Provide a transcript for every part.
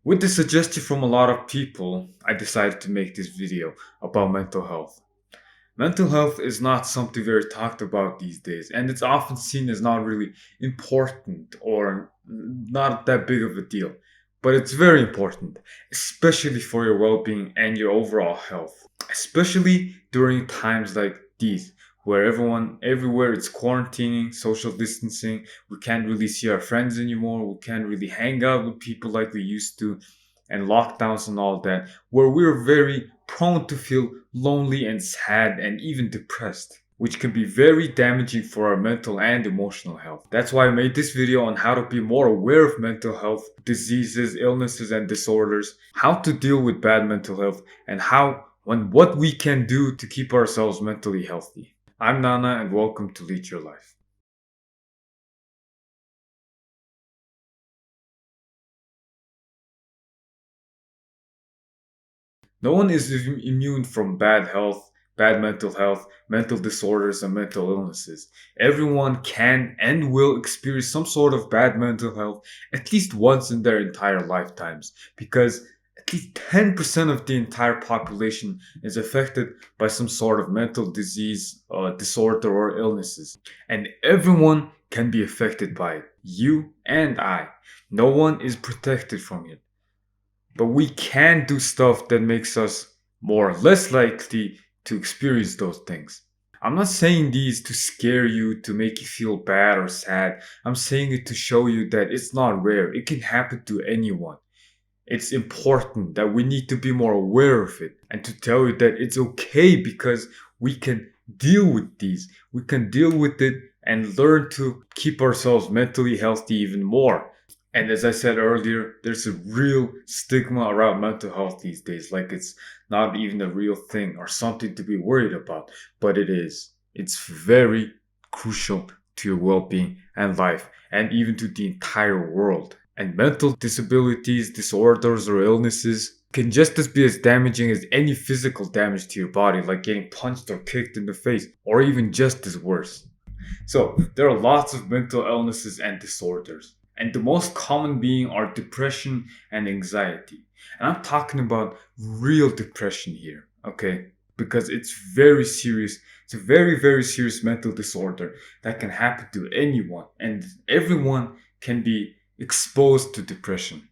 With the suggestion from a lot of people, I decided to make this video about mental health. Mental health is not something very talked about these days, and it's often seen as not really important or not that big of a deal. But it's very important, especially for your well being and your overall health, especially during times like these. Where everyone, everywhere, it's quarantining, social distancing. We can't really see our friends anymore. We can't really hang out with people like we used to, and lockdowns and all that, where we're very prone to feel lonely and sad and even depressed, which can be very damaging for our mental and emotional health. That's why I made this video on how to be more aware of mental health, diseases, illnesses, and disorders, how to deal with bad mental health, and what we can do to keep ourselves mentally healthy. I'm Nana, and welcome to Lead Your Life. No one is immune from bad health, bad mental disorders, and mental illnesses. Everyone can and will experience some sort of bad mental health at least once in their entire lifetimes, because at least 10% of the entire population is affected by some sort of mental disease, disorder, or illnesses. And everyone can be affected by it. You and I. No one is protected from it, but we can do stuff that makes us more or less likely to experience those things. I'm not saying these to scare you, to make you feel bad or sad. I'm saying it to show you that it's not rare. It can happen to anyone. It's important that we need to be more aware of it and to tell you that it's okay because we can deal with these. We can deal with it and learn to keep ourselves mentally healthy even more. And as I said earlier, there's a real stigma around mental health these days, like it's not even a real thing or something to be worried about, but it is. It's very crucial to your well being and life, and even to the entire world. And mental disabilities, disorders, or illnesses can just as be as damaging as any physical damage to your body, like getting punched or kicked in the face, or even just as worse. So, there are lots of mental illnesses and disorders, and the most common being are depression and anxiety. And I'm talking about real depression here, okay? Because it's very serious. It's a very, very serious mental disorder that can happen to anyone, and everyone can be exposed to depression.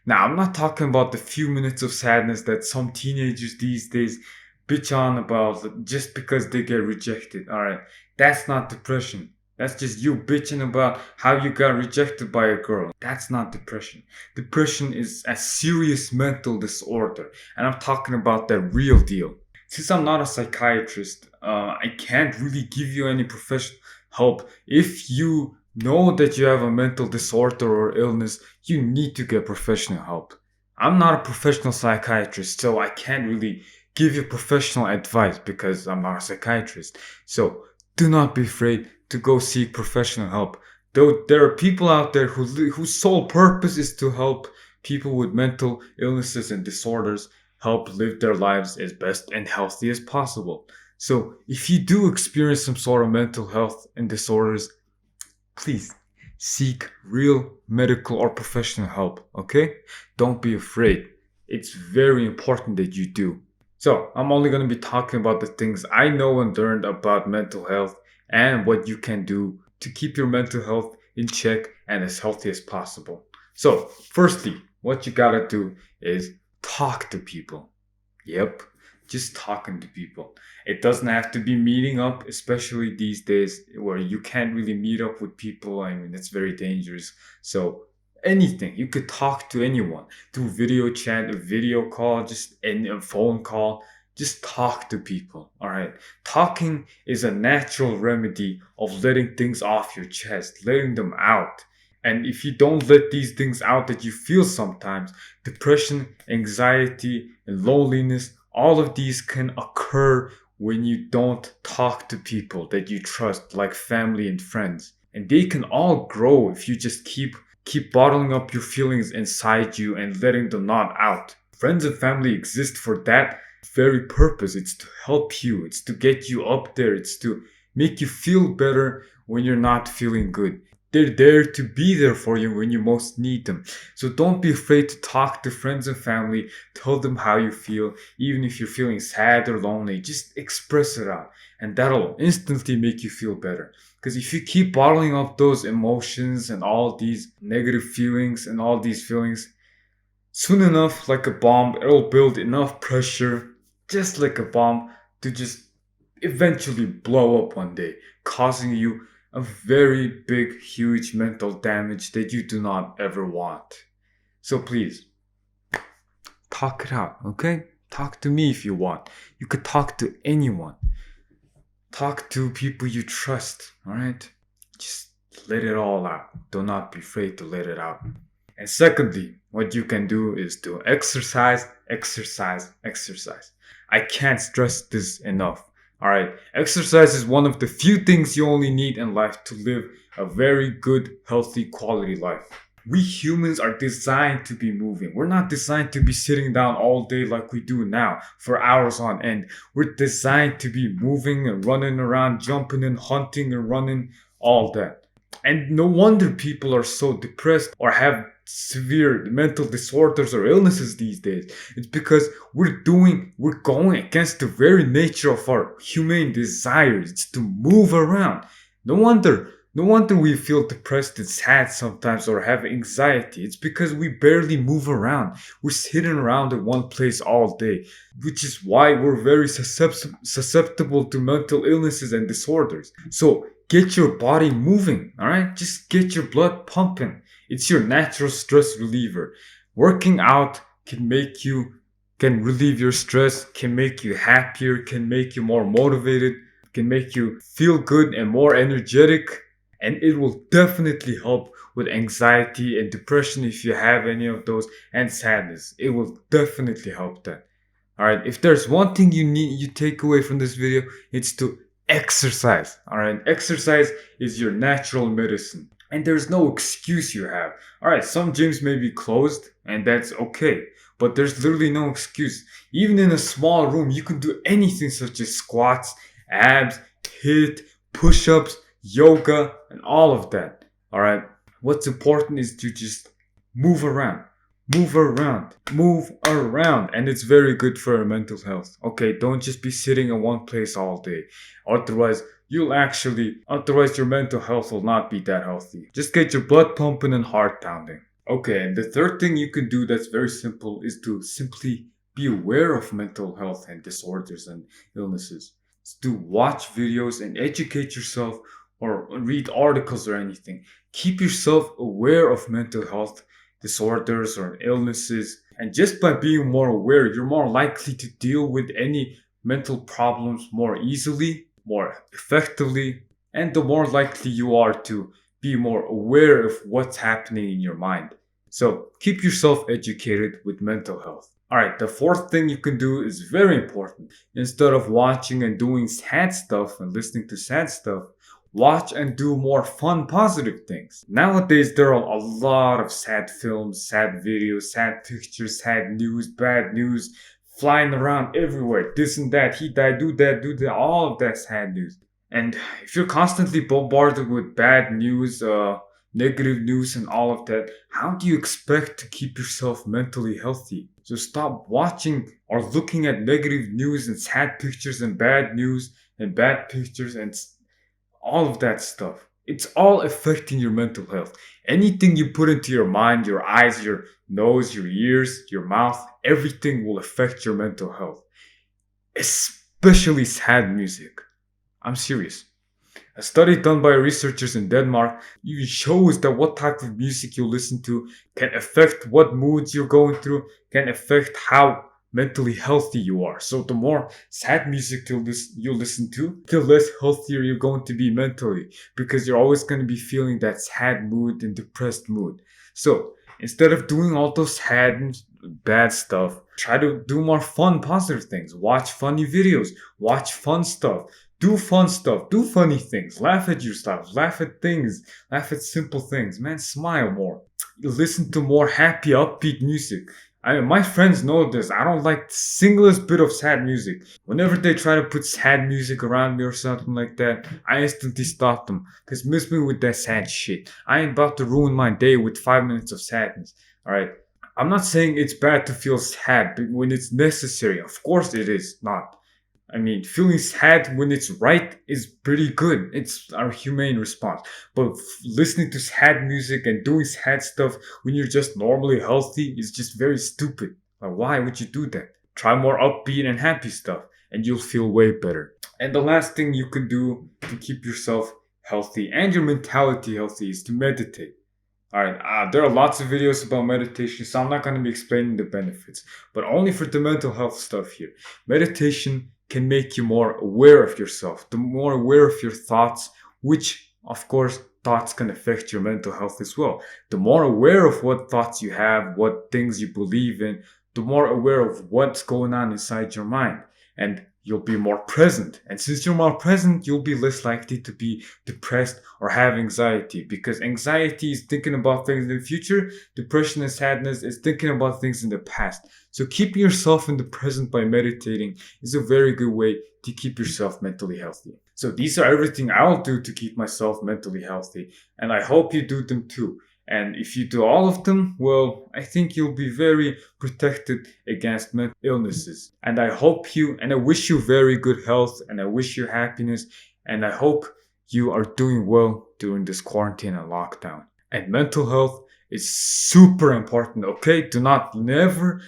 Now, I'm not talking about the few minutes of sadness that some teenagers these days bitch on about just because they get rejected. Alright, that's not depression. That's just you bitching about how you got rejected by a girl. That's not depression. Depression is a serious mental disorder, and I'm talking about the real deal. Since I'm not a psychiatrist, I can't really give you any professional help. If you know that you have a mental disorder or illness, you need to get professional help. I'm not a professional psychiatrist, so I can't really give you professional advice because I'm not a psychiatrist. So do not be afraid to go seek professional help. Though there are people out there whose sole purpose is to help people with mental illnesses and disorders help live their lives as best and healthy as possible. So if you do experience some sort of mental health and disorders, please seek real medical or professional help, okay? Don't be afraid. It's very important that you do. So, I'm only going to be talking about the things I know and learned about mental health and what you can do to keep your mental health in check and as healthy as possible. So, firstly, what you gotta do is talk to people. Yep, just talking to people. It doesn't have to be meeting up, especially these days where you can't really meet up with people. I mean, it's very dangerous. So, anything, you could talk to anyone through video chat, a video call, just a phone call. Just talk to people, all right? Talking is a natural remedy of letting things off your chest, letting them out. And if you don't let these things out that you feel sometimes, depression, anxiety, and loneliness, all of these can occur when you don't talk to people that you trust, like family and friends. And they can all grow if you just keep bottling up your feelings inside you and letting them not out. Friends and family exist for that very purpose. It's to help you, it's to get you up there, it's to make you feel better when you're not feeling good. They're there to be there for you when you most need them. So don't be afraid to talk to friends and family, tell them how you feel, even if you're feeling sad or lonely, just express it out. And that'll instantly make you feel better. Because if you keep bottling up those emotions and all these negative feelings and all these feelings, soon enough, like a bomb, it'll build enough pressure, just like a bomb, to just eventually blow up one day, causing you a very big, huge mental damage that you do not ever want. So please, talk it out, okay? Talk to me if you want. You could talk to anyone. Talk to people you trust, alright? Just let it all out. Do not be afraid to let it out. And secondly, what you can do is to exercise, exercise, exercise. I can't stress this enough. Alright, exercise is one of the few things you only need in life to live a very good, healthy, quality life. We humans are designed to be moving. We're not designed to be sitting down all day like we do now for hours on end. We're designed to be moving and running around, jumping and hunting and running, all that. And no wonder people are so depressed or have severe mental disorders or illnesses these days. It's because we're going against the very nature of our humane desires. It's to move around. No wonder no wonder we feel depressed and sad sometimes or have anxiety. It's because we barely move around. We're sitting around in one place all day, which is why we're very susceptible to mental illnesses and disorders. So get your body moving, alright? Just get your blood pumping. It's your natural stress reliever. Working out can relieve your stress, can make you happier, can make you more motivated, can make you feel good and more energetic. And it will definitely help with anxiety and depression if you have any of those, and sadness. It will definitely help that. Alright, if there's one thing you take away from this video, it's to exercise. Alright, exercise is your natural medicine. And there's no excuse you have. Alright, some gyms may be closed, and that's okay. But there's literally no excuse. Even in a small room, you can do anything such as squats, abs, HIIT, push-ups, yoga, and all of that. Alright? What's important is to just move around. Move around. Move around. And it's very good for your mental health. Okay, don't just be sitting in one place all day. Otherwise your mental health will not be that healthy. Just get your blood pumping and heart pounding. Okay, and the third thing you can do that's very simple is to simply be aware of mental health and disorders and illnesses. It's to watch videos and educate yourself or read articles or anything. Keep yourself aware of mental health disorders or illnesses. And just by being more aware, you're more likely to deal with any mental problems more easily, more effectively, and the more likely you are to be more aware of what's happening in your mind. So keep yourself educated with mental health. Alright, the fourth thing you can do is very important. Instead of watching and doing sad stuff and listening to sad stuff, watch and do more fun, positive things. Nowadays, there are a lot of sad films, sad videos, sad pictures, sad news, bad news flying around everywhere. This and that, he died, do that, all of that sad news. And if you're constantly bombarded with bad news, negative news, and all of that, how do you expect to keep yourself mentally healthy? So stop watching or looking at negative news and sad pictures and bad news and bad pictures and all of that stuff. It's all affecting your mental health. Anything you put into your mind, your eyes, your nose, your ears, your mouth, everything will affect your mental health. Especially sad music. I'm serious. A study done by researchers in Denmark even shows that what type of music you listen to can affect what moods you're going through, can affect how mentally healthy you are. So the more sad music you listen to, the less healthier you're going to be mentally, because you're always going to be feeling that sad mood and depressed mood. So instead of doing all those sad and bad stuff, try to do more fun, positive things. Watch funny videos, watch fun stuff, do fun stuff, do funny things, laugh at yourself, laugh at things, laugh at simple things. Man, smile more. Listen to more happy, upbeat music. I mean, my friends know this. I don't like the singlest bit of sad music. Whenever they try to put sad music around me or something like that, I instantly stop them. Because miss me with that sad shit. I ain't about to ruin my day with 5 minutes of sadness. Alright? I'm not saying it's bad to feel sad but when it's necessary. Of course it is not. I mean, feeling sad when it's right is pretty good. It's our humane response. But listening to sad music and doing sad stuff when you're just normally healthy is just very stupid. Like, why would you do that? Try more upbeat and happy stuff, and you'll feel way better. And the last thing you can do to keep yourself healthy and your mentality healthy is to meditate. All right, there are lots of videos about meditation, so I'm not going to be explaining the benefits, but only for the mental health stuff here. Meditation can make you more aware of yourself, the more aware of your thoughts, which, of course, thoughts can affect your mental health as well. The more aware of what thoughts you have, what things you believe in, the more aware of what's going on inside your mind. And you'll be more present. And since you're more present, you'll be less likely to be depressed or have anxiety because anxiety is thinking about things in the future, depression and sadness is thinking about things in the past. So keeping yourself in the present by meditating is a very good way to keep yourself mentally healthy. So these are everything I'll do to keep myself mentally healthy, and I hope you do them too. And if you do all of them, well, I think you'll be very protected against mental illnesses. And I hope you, and I wish you very good health, and I wish you happiness, and I hope you are doing well during this quarantine and lockdown. And mental health is super important, okay? Do not never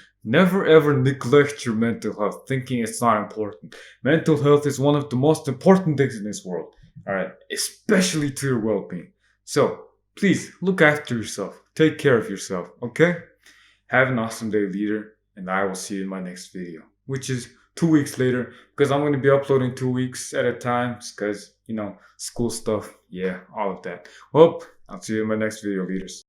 ever neglect your mental health thinking it's not important. Mental health is one of the most important things in this world, all right? Especially to your well being. So, please look after yourself. Take care of yourself, okay? Have an awesome day, leader, and I will see you in my next video, which is 2 weeks later, because I'm going to be uploading 2 weeks at a time, because, school stuff, yeah, all of that. Well, I'll see you in my next video, leaders.